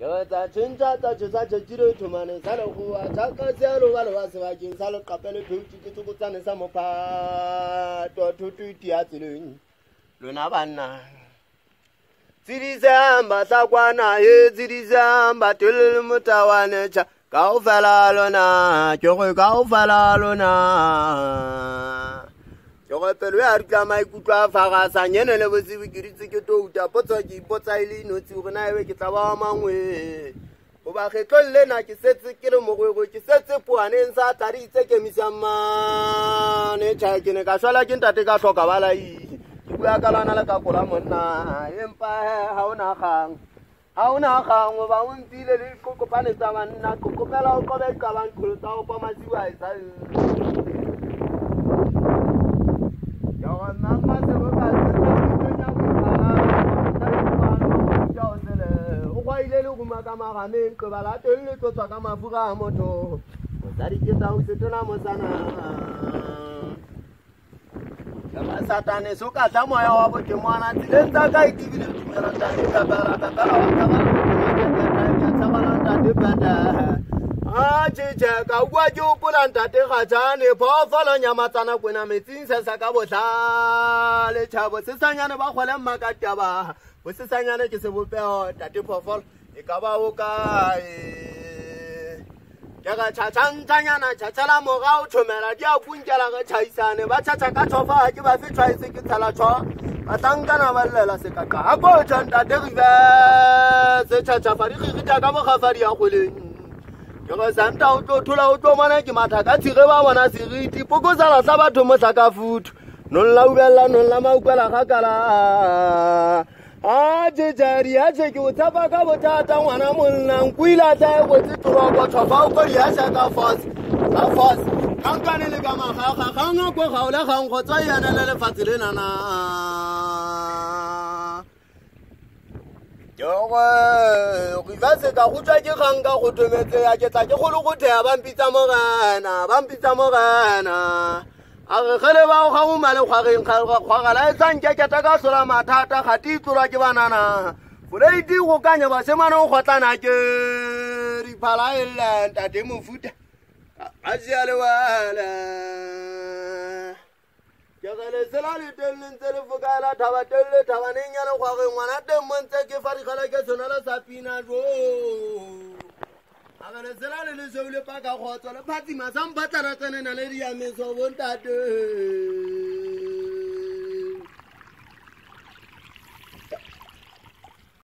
Yota chinta ta chusa chiro tumane salo huwa chaka zero walo waswa kin salo kapele tuti tukutane samopa to tuti atulu lona bana Zidizamba sakwana he zidizamba tul mutawane cha kaufala lona choko kaufala lona Yo pelu argama ikutwa faga sanyene le bosibi kiritse ke to uta potsa ki potsa ile no tsi bona ebe ke taba mangwe go ba ge tlolle na ke setse ke le mogwego ke setse puaneng sa taritse ke misama ne cha ke ne ka swala ke ntate ka hloka bala ke bua ka lana le ka kola monna empa ha ona gang o ba o ntile le kopane tsa banna kopela o kobe ka bang kholo tsa o pa masiwa isa Mama se va a hacer o ile le go maka magameng ke bala telle tlo tswa ka mafura a motho o tsari ke tsa o setona mosana ka satane so ka tla moya wa bo ke mwana tsileng tsa ka itibile tumela tane ka bara wa ka tsabala tane banda Chiche ka bua ke o pola ntate ga jane phofolo nyamatsana kwena metsing se sa ka botla le tshabo se sanyane ba kgole mmakatya ba bo se sanyane ke se bopeo tate phofolo e ka ba o kae ke ga tshantshanyana tshela moga o thomela di a kunkela ga tshaisane ba tshatsa ka thofa ke ba fe tshwaise ke tsala tsho ba tsankana ba llela se ka ka go tshanta de rive se tshatsa fa di gigita ka mogafadi ya goleng Yo santa o thola o tlo mana ke matha ka tshige ba bona seriti pokosala sa batho mo tlaka futu no la ubella no la maukela gakala jejari ya ke o tsapa ka botata ngwana monna nkuila tsa go tsitoro go tshofa o go ya sha ka fos kankane le ka magaga ganga go gaola gang go tswa yana le lefatsi le nana Yo riva se ka go tswa ke gang ka go tometse ya ke tla ke go le go thea ba mpitsa mogana a re gele ba go ga mo male kgwageng kgwagala e tsang ke ta ka sola mathata ga ti tlola ke banana Fureiti go kanya ba semana go gotlana ke riphala ella ntate mofuta a sia le wala Jagale selali tellen tele fogala thaba telle thaba nenyana khwage ngwana teng montse ke farigala ke sonala sa pina jo Agale selali le jole pa ka khotso le phatima sa mpatara tsene na le dia meso bontate